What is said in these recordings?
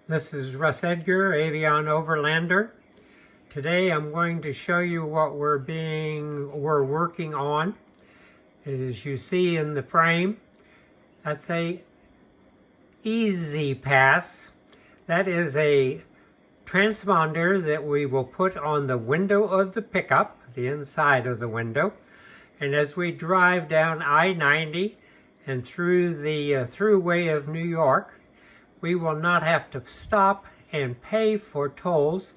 This is Russ Edgar, Avion Overlander. Today I'm going to show you what we're working on. As you see in the frame, that's a Easy Pass. That is a transponder that we will put on the window of the pickup, the inside of the window. And as we drive down I-90 and through the thruway of New York, we will not have to stop and pay for tolls.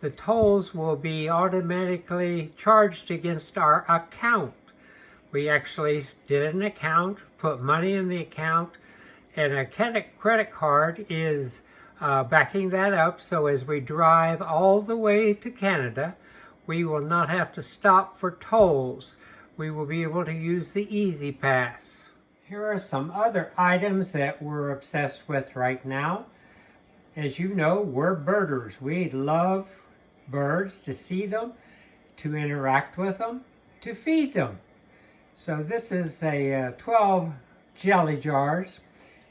The tolls will be automatically charged against our account. We actually did an account, put money in the account, and a credit card is backing that up. So as we drive all the way to Canada, we will not have to stop for tolls. We will be able to use the Easy Pass. Here are some other items that we're obsessed with right now. As you know, we're birders. We love birds, to see them, to interact with them, to feed them. So this is a 12 jelly jars.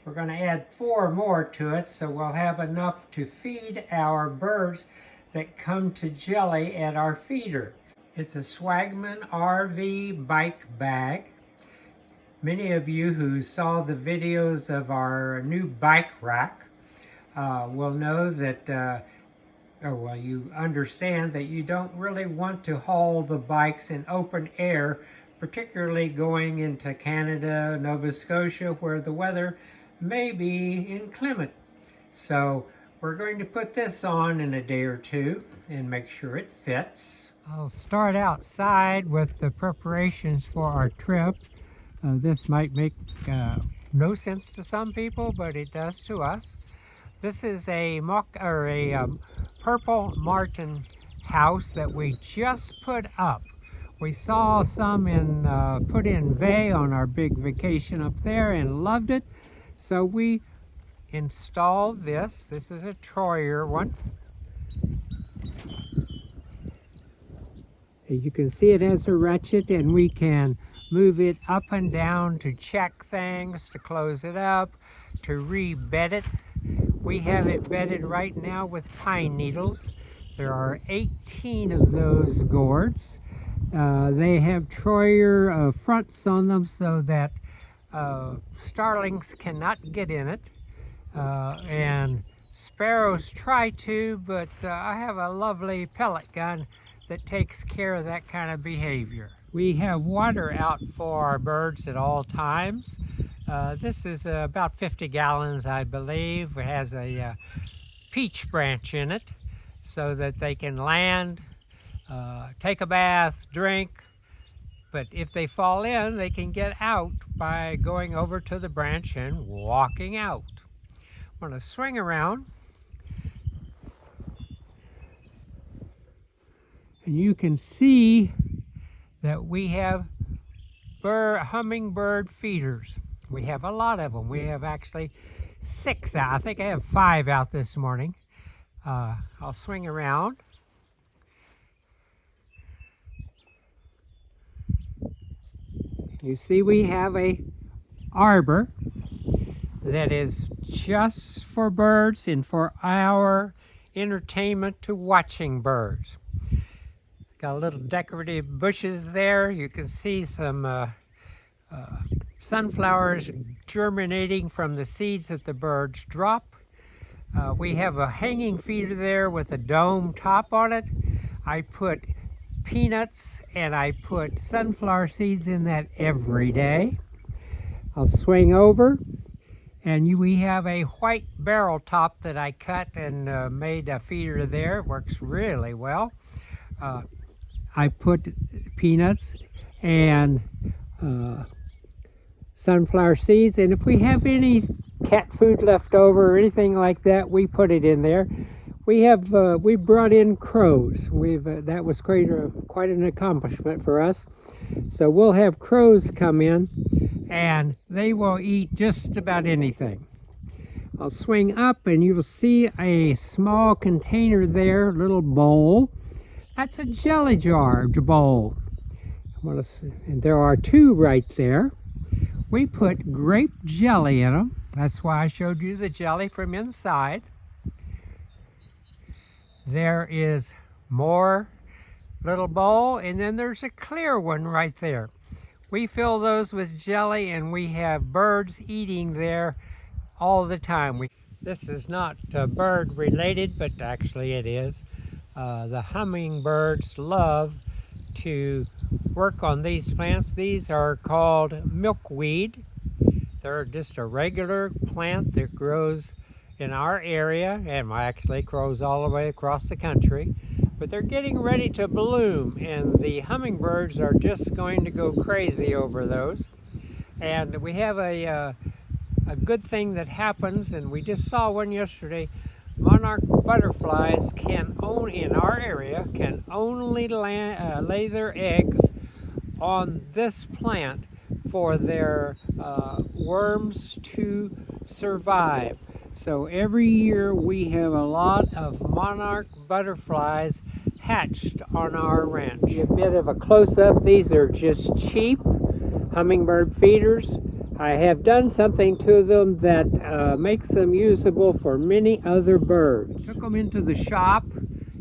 We're going to add 4 more to it, so we'll have enough to feed our birds that come to jelly at our feeder. It's a Swagman RV bike bag. Many of you who saw the videos of our new bike rack will know that, you understand that you don't really want to haul the bikes in open air, particularly going into Canada, Nova Scotia, where the weather may be inclement. So we're going to put this on in a day or two and make sure it fits. I'll start outside with the preparations for our trip. This might make no sense to some people, but it does to us. This is a purple martin house that we just put up. We saw some put in Bay on our big vacation up there and loved it. So we installed this. This is a Troyer one. As you can see, it has a ratchet, and we can move it up and down to check things, to close it up, to re-bed it. We have it bedded right now with pine needles. There are 18 of those gourds. They have Troyer fronts on them so that starlings cannot get in it. And sparrows try to, but I have a lovely pellet gun that takes care of that kind of behavior. We have water out for our birds at all times. This is about 50 gallons, I believe. It has a peach branch in it so that they can land, take a bath, drink. But if they fall in, they can get out by going over to the branch and walking out. I'm going to swing around. And you can see that we have hummingbird feeders. We have a lot of them. We have actually 6 out. I think I have 5 out this morning. I'll swing around. You see we have a arbor that is just for birds and for our entertainment to watching birds. Got a little decorative bushes there. You can see some sunflowers germinating from the seeds that the birds drop. We have a hanging feeder there with a dome top on it. I put peanuts and I put sunflower seeds in that every day. I'll swing over, and we have a white barrel top that I cut and made a feeder there. It works really well. I put peanuts and sunflower seeds, and if we have any cat food left over or anything like that, we put it in there. We brought in crows. That was quite an accomplishment for us. So we'll have crows come in, and they will eat just about anything. I'll swing up, and you will see a small container there, little bowl. That's a jelly jar bowl. And there are 2 right there. We put grape jelly in them. That's why I showed you the jelly from inside. There is more little bowl, and then there's a clear one right there. We fill those with jelly, and we have birds eating there all the time. This is not bird related, but actually it is. The hummingbirds love to work on these plants. These are called milkweed. They're just a regular plant that grows in our area and actually grows all the way across the country. But they're getting ready to bloom, and the hummingbirds are just going to go crazy over those. And we have a good thing that happens, and we just saw one yesterday. Monarch butterflies in our area can only lay their eggs on this plant for their worms to survive. So every year we have a lot of monarch butterflies hatched on our ranch. A bit of a close-up. These are just cheap hummingbird feeders. I have done something to them that makes them usable for many other birds. Took them into the shop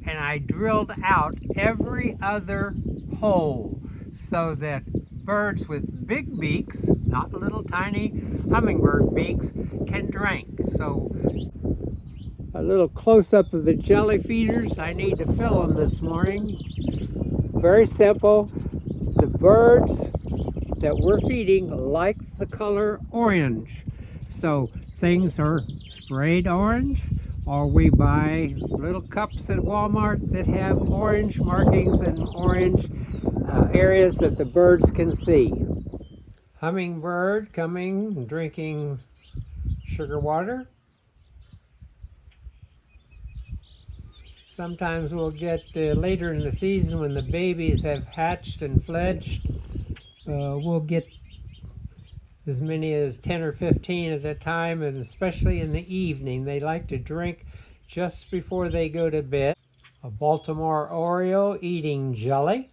and I drilled out every other hole so that birds with big beaks, not little tiny hummingbird beaks, can drink. So a little close-up of the jelly feeders. I need to fill them this morning. Very simple. The birds that we're feeding like the color orange. So things are sprayed orange, or we buy little cups at Walmart that have orange markings and orange areas that the birds can see. Hummingbird coming and drinking sugar water. Sometimes we'll get later in the season when the babies have hatched and fledged, we'll get as many as 10 or 15 at a time, and especially in the evening. They like to drink just before they go to bed. A Baltimore Oriole eating jelly.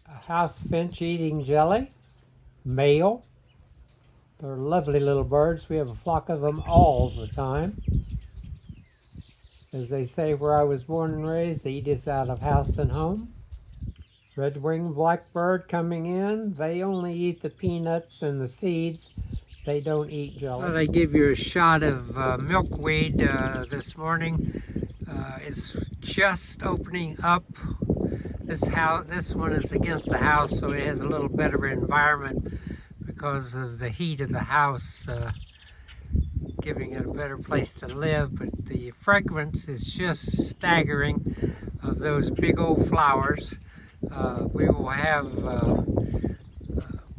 A house finch eating jelly. Male. They're lovely little birds. We have a flock of them all the time. As they say where I was born and raised, they eat us out of house and home. Red-winged blackbird coming in. They only eat the peanuts and the seeds. They don't eat jelly. I thought I'd give you a shot of milkweed this morning. It's just opening up. This one is against the house, so it has a little better environment because of the heat of the house, giving it a better place to live. But the fragrance is just staggering of those big old flowers. We will have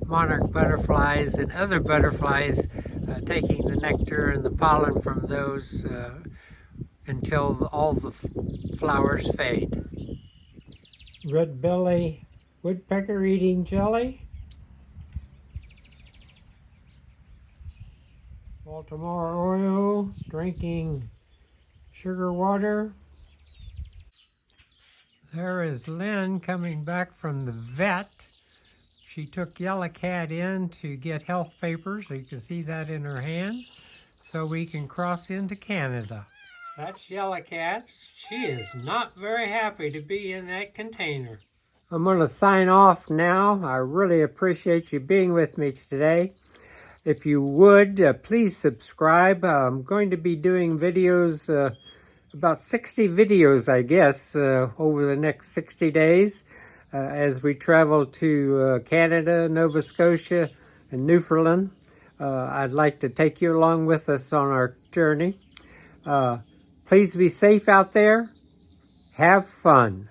monarch butterflies and other butterflies taking the nectar and the pollen from those until all the flowers fade. Red-belly woodpecker eating jelly. Baltimore Oriole drinking sugar water. There is Lynn coming back from the vet. She took Yellow Cat in to get health papers. So you can see that in her hands, so we can cross into Canada. That's Yellow Cat. She is not very happy to be in that container. I'm going to sign off now. I really appreciate you being with me today. If you would, please subscribe. I'm going to be doing videos, about 60 videos, I guess, over the next 60 days as we travel to Canada, Nova Scotia, and Newfoundland. I'd like to take you along with us on our journey. Please be safe out there. Have fun.